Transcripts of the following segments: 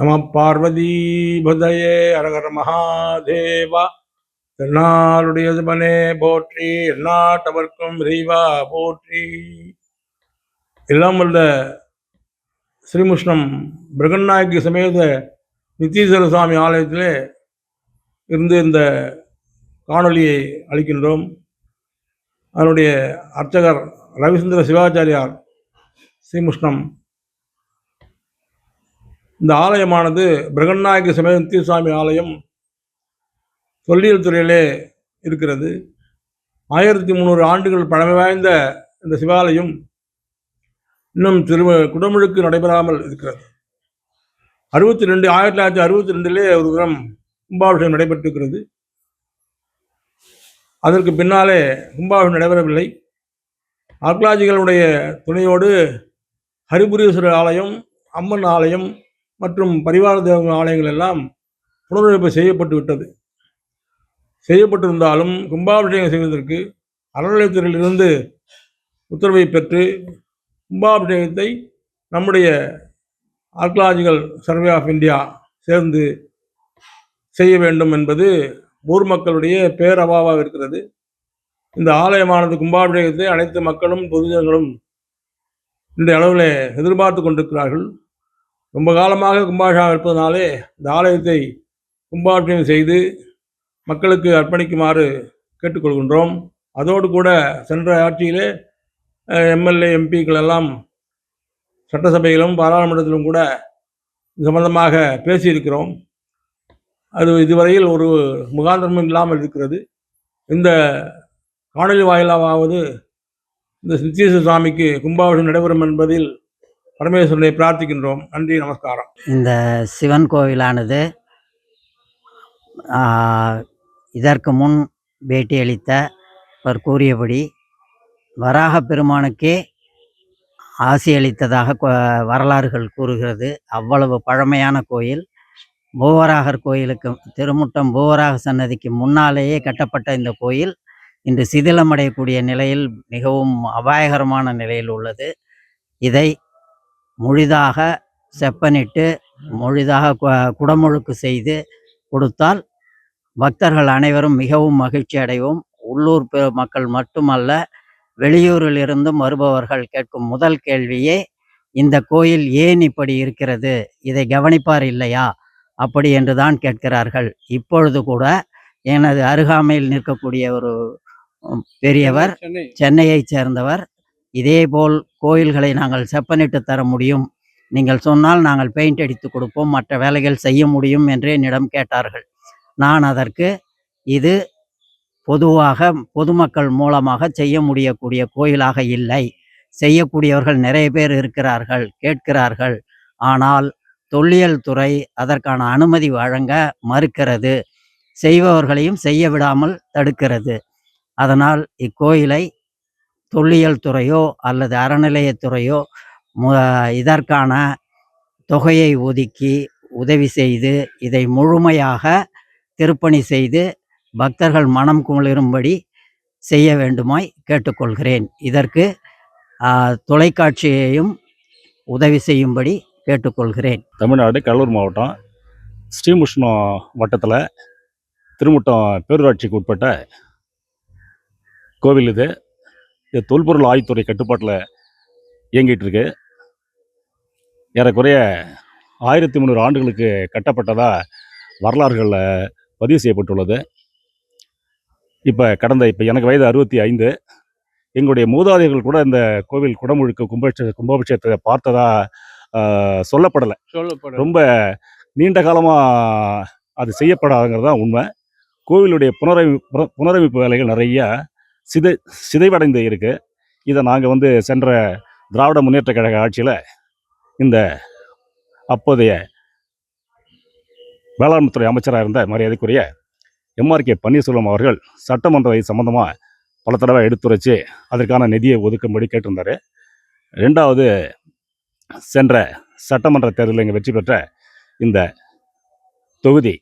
நம பார்வதீபதயே அரகர மகாதேவா. தென்னாளுடைய சிவனே போற்றி, எந்நாட்டவர்க்கும் இறைவா போற்றி. எல்லாம் வல்ல ஸ்ரீமுஷ்ணம் பிரகன்நாயகி சமேத நித்தீஸ்வர சுவாமி ஆலயத்திலே இருந்து இந்த காணொலியை அளிக்கின்றோம். அதனுடைய அர்ச்சகர் ரவிசுந்தர சிவாச்சாரியார் ஸ்ரீமுஷ்ணம். இந்த ஆலயமானது பிரகன்நாயகி சமேத நித்திய சுவாமி ஆலயம் தொல்லியல் துறையிலே இருக்கிறது. 1300 ஆண்டுகள் பழமை வாய்ந்த இந்த சிவாலயம் இன்னும் குடமுழுக்கு நடைபெறாமல் இருக்கிறது. 1962 ஒரு தினம் கும்பாபிஷேகம் நடைபெற்றிருக்கிறது. அதற்கு பின்னாலே கும்பாபிஷேகம் நடைபெறவில்லை. ஆர்கியாலஜிகளுடைய துணையோடு ஹரிபுரீஸ்வரர் ஆலயம், அம்மன் ஆலயம் மற்றும் பரிவார தேவ ஆலயங்கள் எல்லாம் புனரமைப்பு செய்யப்பட்டு விட்டது. செய்யப்பட்டிருந்தாலும் கும்பாபிஷேகம் செய்வதற்கு அறநிலையத்துறையிலிருந்து உத்தரவை பெற்று கும்பாபிஷேகத்தை நம்முடைய ஆர்கியாலஜிக்கல் சர்வே ஆஃப் இந்தியா சேர்ந்து செய்ய வேண்டும் என்பது ஊர் மக்களுடைய பேரவாவாக இருக்கிறது. இந்த ஆலயமானது கும்பாபிஷேகத்தை அனைத்து மக்களும் பொதுஜனங்களும் இந்த அளவில் எதிர்பார்த்து கொண்டிருக்கிறார்கள். ரொம்ப காலமாக கும்பாபிஷேகம் இருப்பதனாலே இந்த ஆலயத்தை கும்பாபிஷேகம் செய்து மக்களுக்கு அர்ப்பணிக்குமாறு கேட்டுக்கொள்கின்றோம். அதோடு கூட சென்ற ஆட்சியிலே எம்எல்ஏ எம்பிக்கள் எல்லாம் சட்டசபையிலும் பாராளுமன்றத்திலும் கூட சம்பந்தமாக பேசியிருக்கிறோம். அது இதுவரையில் ஒரு முகாந்திரமும் இல்லாமல் இருக்கிறது. இந்த காணொலி வாயிலாவது இந்த நித்தீஸ்வர சுவாமிக்கு கும்பாபிஷேகம் நடைபெறும் என்பதில் பரமேஸ்வரனை பிரார்த்திக்கின்றோம். நன்றி, நமஸ்காரம். இந்த சிவன் கோவிலானது இதற்கு முன் பேட்டியளித்தவர் கூறியபடி வராக பெருமானுக்கே ஆசியளித்ததாக வரலாறுகள் கூறுகிறது. அவ்வளவு பழமையான கோயில். பூவராகர் கோயிலுக்கு, திருமுட்டம் பூவராக சன்னதிக்கு முன்னாலேயே கட்டப்பட்ட இந்த கோயில் இன்று சிதிலமடையக்கூடிய நிலையில், மிகவும் அபாயகரமான நிலையில் உள்ளது. இதை முழுதாக செப்பனிட்டு முழுதாக குடமுழுக்கு செய்து கொடுத்தால் பக்தர்கள் அனைவரும் மிகவும் மகிழ்ச்சி அடைவோம். உள்ளூர் மக்கள் மட்டுமல்ல, வெளியூரில் இருந்தும் வருபவர்கள் கேட்கும் முதல் கேள்வியே, இந்த கோயில் ஏன் இப்படி இருக்கிறது, இதை கவனிப்பார் இல்லையா அப்படி என்று தான் கேட்கிறார்கள். இப்பொழுது கூட எனது அருகாமையில் நிற்கக்கூடிய ஒரு பெரியவர், சென்னையைச் சேர்ந்தவர், இதேபோல் கோயில்களை நாங்கள் செப்பனிட்டு தர முடியும், நீங்கள் சொன்னால் நாங்கள் பெயிண்ட் அடித்து கொடுப்போம், மற்ற வேலைகள் செய்ய முடியும் என்று என்னிடம் கேட்டார்கள். நான் அதற்கு, இது பொதுவாக பொதுமக்கள் மூலமாக செய்ய முடியக்கூடிய கோயிலாக இல்லை, செய்யக்கூடியவர்கள் நிறைய பேர் இருக்கிறார்கள், கேட்கிறார்கள். ஆனால் தொல்லியல் துறை அதற்கான அனுமதி வழங்க மறுக்கிறது, செய்பவர்களையும் செய்ய விடாமல் தடுக்கிறது. அதனால் இக்கோயிலை தொல்லியல் துறையோ அல்லது அறநிலையத்துறையோ இதற்கான தொகையை ஒதுக்கி உதவி செய்து இதை முழுமையாக திருப்பணி செய்து பக்தர்கள் மனம் குளிரும்படி செய்ய வேண்டுமாய் கேட்டுக்கொள்கிறேன். இதற்கு தொலைக்காட்சியையும் உதவி செய்யும்படி கேட்டுக்கொள்கிறேன். தமிழ்நாடு கடலூர் மாவட்டம் ஸ்ரீமுஷ்ணம் வட்டத்தில் திருமுட்டம் பேரூராட்சிக்கு உட்பட்ட கோவில் இது. இது தொல்பொருள் ஆய்வுத்துறை கட்டுப்பாட்டில் இயங்கிட்டு இருக்கு. ஏறக்குறைய 1300 ஆண்டுகளுக்கு கட்டப்பட்டதாக வரலாறுகளில் பதிவு செய்யப்பட்டுள்ளது. இப்போ எனக்கு வயது 65. எங்களுடைய மூதாதையர்கள் கூட இந்த கோவில் குடமுழுக்கு கும்பாபிஷேகத்தை பார்த்ததா சொல்லப்படலை. ரொம்ப நீண்ட காலமாக அது செய்யப்படாதுங்கிறது தான் உண்மை. கோவிலுடைய புனரமைப்பு வேலைகள் நிறைய சிதைவடைந்து இருக்குது. இதை நாங்கள் சென்ற திராவிட முன்னேற்ற கழக ஆட்சியில் இந்த அப்போதைய வேளாண்மைத்துறை அமைச்சராக இருந்த மரியாதைக்குரிய எம்ஆர்கே பன்னீர்செல்வம் அவர்கள் சட்டமன்ற சம்பந்தமாக பல தடவை எடுத்துரைச்சு அதற்கான நிதியை ஒதுக்கும்படி கேட்டிருந்தார். 2வது, சென்ற சட்டமன்ற தேர்தலில் இங்கே வெற்றி பெற்ற இந்த தொகுதி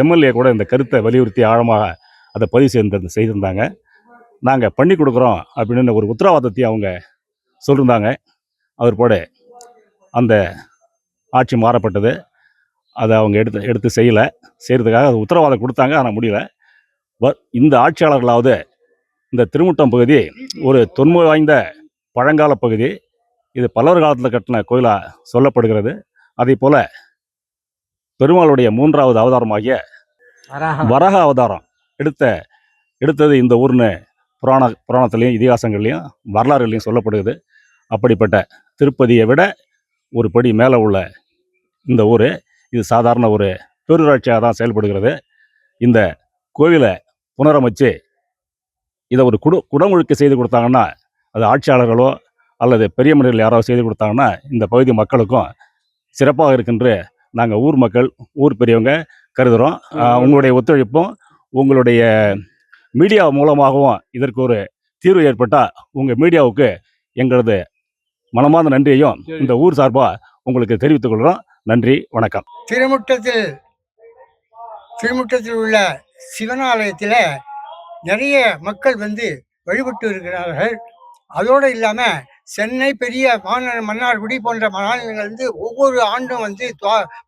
எம்எல்ஏ கூட இந்த கருத்தை வலியுறுத்தி ஆழமாக அதை பதிவு செய்திருந்தாங்க. நாங்கள் பண்ணி கொடுக்குறோம் அப்படின்னு ஒரு உத்தரவாதத்தையும் அவங்க சொல்லியிருந்தாங்க. அவர் போட அந்த ஆட்சி மாறப்பட்டது. அதை அவங்க எடுத்து செய்கிறதுக்காக அது உத்தரவாதம் கொடுத்தாங்க. ஆனால் முடியல. இந்த ஆட்சியாளர்களாவது இந்த திருமுட்டம் பகுதி ஒரு தொன்மை வாய்ந்த பழங்கால பகுதி. இது பல்லவர் காலத்தில் கட்டின கோயிலாக சொல்லப்படுகிறது. அதே போல் பெருமாளுடைய 3வது அவதாரமாகிய வராக அவதாரம் எடுத்தது இந்த ஊர்னு புராணத்துலேயும் இதிகாசங்கள்லையும் வரலாறுகளையும் சொல்லப்படுகிறது. அப்படிப்பட்ட திருப்பதியை விட ஒரு படி மேலே உள்ள இந்த ஊர் இது சாதாரண ஒரு பேரூராட்சியாக தான் செயல்படுகிறது. இந்த கோவிலை புனரமைச்சு இதை ஒரு குடமுழுக்கு செய்து கொடுத்தாங்கன்னா, அது ஆட்சியாளர்களோ அல்லது பெரிய மனிதர்கள் யாராவது செய்து கொடுத்தாங்கன்னா இந்த பகுதி மக்களுக்கும் சிறப்பாக இருக்குன்று நாங்கள் ஊர் மக்கள், ஊர் பெரியவங்க கருதுகிறோம். உங்களுடைய ஒத்துழைப்பும் உங்களுடைய மீடியா மூலமாகவும் இதற்கு ஒரு தீர்வு ஏற்பட்டால் உங்கள் மீடியாவுக்கு எங்களது மனமார்ந்த நன்றியையும் இந்த ஊர் சார்பாக உங்களுக்கு தெரிவித்துக் கொள்கிறோம். நன்றி, வணக்கம். திருமுட்டத்தில் உள்ள சிவனாலயத்தில் நிறைய மக்கள் வழிபட்டு இருக்கிறார்கள். அதோடு இல்லாமல் சென்னை, பெரிய மன்னார்குடி போன்ற மாநிலங்கள் ஒவ்வொரு ஆண்டும்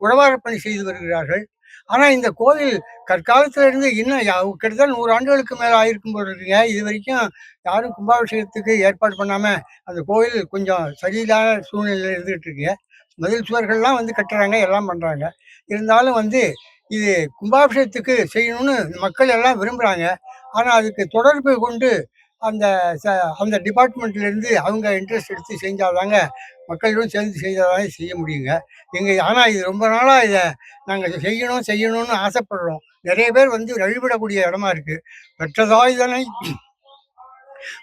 உழவாரப் பணி செய்து வருகிறார்கள். ஆனால் இந்த கோவில் கற்காலத்திலிருந்து இன்னும் கிட்டத்தட்ட 100 ஆண்டுகளுக்கு மேலே ஆயிருக்கும் போது இருக்குங்க. இது வரைக்கும் யாரும் கும்பாபிஷேகத்துக்கு ஏற்பாடு பண்ணாமல் அந்த கோவில் கொஞ்சம் சரியில்லாத சூழ்நிலையில் இருந்துகிட்டு இருக்குங்க. மதில் சுவர்கள்லாம் கட்டுறாங்க, எல்லாம் பண்ணுறாங்க. இருந்தாலும் இது கும்பாபிஷேகத்துக்கு செய்யணும்னு மக்கள் எல்லாம் விரும்புகிறாங்க. ஆனால் அதுக்கு தொடர்பு கொண்டு அந்த டிபார்ட்மெண்ட்லேருந்து அவங்க இன்ட்ரெஸ்ட் எடுத்து செஞ்சாதாங்க, மக்களிடம் சேர்ந்து செய்தாதாங்க செய்ய முடியுங்க. ஆனால் இது ரொம்ப நாளாக இதை நாங்கள் செய்யணும்னு ஆசைப்படுறோம். நிறைய பேர் வழிபடக்கூடிய இடமா இருக்குது. பெற்றதாய்தனை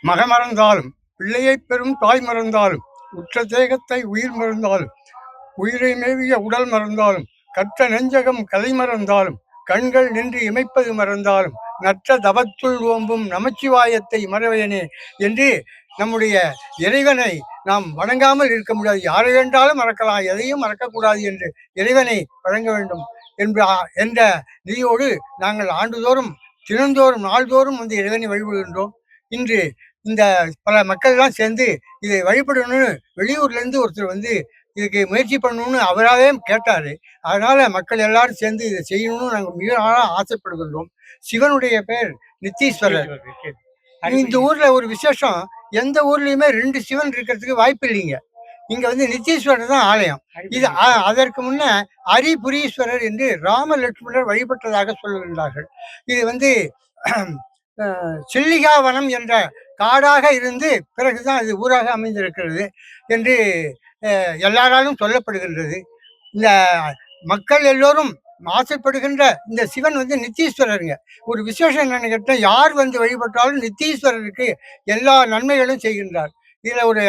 மகமறந்தாலும், பிள்ளையை பெறும் தாய் மறந்தாலும், உற்ற தேகத்தை உயிர் மறந்தாலும், உயிரை மேவிய உடல் மறந்தாலும், கற்ற நெஞ்சகம் கலை மறந்தாலும், கண்கள் நின்று இமைப்பது மறந்தாலும், நற்ற தவத்துள் ஓம்பும் நமச்சிவாயத்தை மறவையனே என்று நம்முடைய இறைவனை நாம் வணங்காமல் இருக்க முடியாது. யாரை வேண்டாலும் மறக்கலாம், எதையும் மறக்கக்கூடாது என்று இறைவனை வழங்க வேண்டும் என்ற நிதியோடு நாங்கள் ஆண்டுதோறும், தினந்தோறும், நாள்தோறும் இறைவனை வழிபடுகின்றோம். இன்று இந்த பல மக்கள்லாம் சேர்ந்து இதை வழிபடணும்னு வெளியூர்லேருந்து ஒருத்தர் இதுக்கு முயற்சி பண்ணணும்னு அவராகவே கேட்டார். அதனால் மக்கள் எல்லாரும் சேர்ந்து இதை செய்யணும்னு நாங்கள் மிக நாளாக ஆசைப்படுகின்றோம். சிவனுடைய பேர் நித்தீஸ்வரர். இந்த ஊரில் ஒரு விசேஷம், எந்த ஊர்லேயுமே 2 சிவன் இருக்கிறதுக்கு வாய்ப்பு இல்லைங்க. இங்கே நித்தீஸ்வரர் தான் ஆலயம். இது அதற்கு முன்ன அரிபுரீஸ்வரர் என்று ராம லட்சுமணர் வழிபட்டதாக சொல்லுகின்றார்கள். இது சில்லிகாவனம் என்ற காடாக இருந்து பிறகுதான் இது ஊராக அமைந்திருக்கிறது என்று எல்லாராலும் சொல்லப்படுகின்றது. இந்த மக்கள் எல்லோரும் ஆசைப்படுகின்ற இந்த சிவன் நித்தீஸ்வரருங்க. ஒரு விசேஷம் என்னன்னு கேட்டால், யார் வழிபட்டாலும் நித்தீஸ்வரருக்கு எல்லா நன்மைகளும் செய்கின்றார். இதில்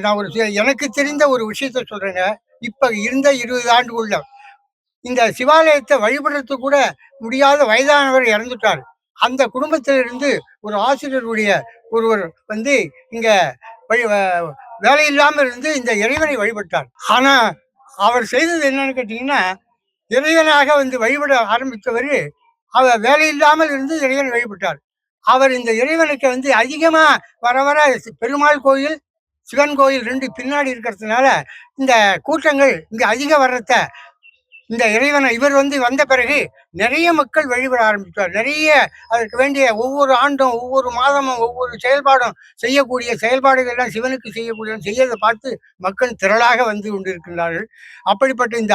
நான் எனக்கு தெரிந்த ஒரு விஷயத்த சொல்றேங்க. இப்போ இருந்த 20 ஆண்டுக்குள்ள இந்த சிவாலயத்தை வழிபடுறதுக்கு கூட முடியாத வயதானவர் இறந்துட்டார். அந்த குடும்பத்திலிருந்து ஒரு ஆசிரியருடைய ஒருவர் இங்க வேலை இல்லாமல் இருந்து இந்த இறைவனை வழிபட்டார். ஆனா அவர் செய்தது என்னன்னு கேட்டீங்கன்னா, இறைவனாக வழிபட ஆரம்பித்தவர் அவர் வேலை இல்லாமல் இருந்து இறைவனை வழிபட்டார். அவர் இந்த இறைவனுக்கு அதிகமா வர பெருமாள் கோயில், சிவன் கோயில் 2 பின்னாடி இருக்கிறதுனால இந்த கூட்டங்கள் இங்க அதிக வர்றத இந்த இறைவனை இவர் வந்த பிறகு நிறைய மக்கள் வழிபட ஆரம்பித்தார். நிறைய அதற்கு வேண்டிய ஒவ்வொரு ஆண்டும், ஒவ்வொரு மாதமும், ஒவ்வொரு செயல்பாடும் செய்யக்கூடிய செயல்பாடுகள்லாம் சிவனுக்கு செய்யறதை பார்த்து மக்கள் திரளாக கொண்டிருக்கின்றார்கள். அப்படிப்பட்ட இந்த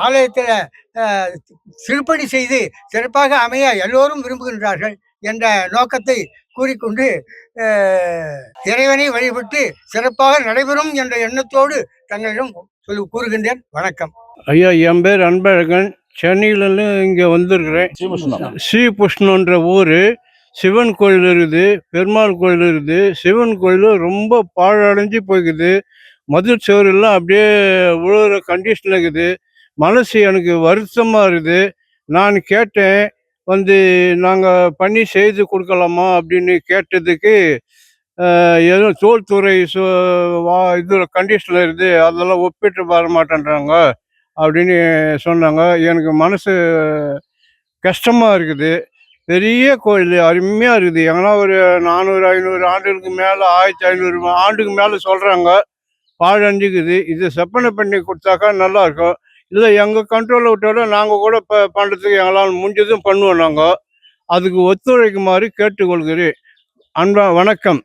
ஆலயத்தில் திருப்பணி செய்து சிறப்பாக அமைய எல்லோரும் விரும்புகின்றார்கள் என்ற நோக்கத்தை கூறிக்கொண்டு இறைவனை வழிபட்டு சிறப்பாக நடைபெறும் என்ற எண்ணத்தோடு தங்களிடம் கூறுகின்றேன். வணக்கம். ஐயா, என் பேர் அன்பழகன். சென்னையிலேருந்து இங்கே வந்திருக்கிறேன். ஸ்ரீபுஷ்ணன்ற ஊர். சிவன் கோயில் இருக்குது, பெருமாள் கோயில் இருக்குது. சிவன் கோயில் ரொம்ப பாழடைஞ்சு போய்க்குது. மதில் சுவரெல்லாம் அப்படியே விழுகிற கண்டிஷனில் இருக்குது. மனசு எனக்கு வருத்தமாக இருக்குது. நான் கேட்டேன், நாங்கள் பண்ணி செய்து கொடுக்கலாமா அப்படின்னு கேட்டதுக்கு, ஏதோ தோல்துறை இதில் கண்டிஷனில் இருக்குது, அதெல்லாம் ஒப்பிட்டு வர மாட்டேன்றாங்க அப்படின்னு சொன்னாங்க. எனக்கு மனசு கஷ்டமாக இருக்குது. பெரிய கோயில், அருமையாக இருக்குது. எங்கன்னா ஒரு 400-500 ஆண்டுகளுக்கு மேலே, 1500 ஆண்டுக்கு மேலே சொல்கிறாங்க. பாழஞ்சுக்குது. இது செப்பனை பண்ணி கொடுத்தாக்கா நல்லாயிருக்கும். இல்லை எங்கள் கண்ட்ரோலில் விட்டாலும் நாங்கள் கூட பண்ணுறதுக்கு எங்களால் முடிஞ்சதும் பண்ணுவோம். நாங்கள் அதுக்கு ஒத்துழைக்குமாறு கேட்டுக்கொள்கிறேன். வணக்கம்.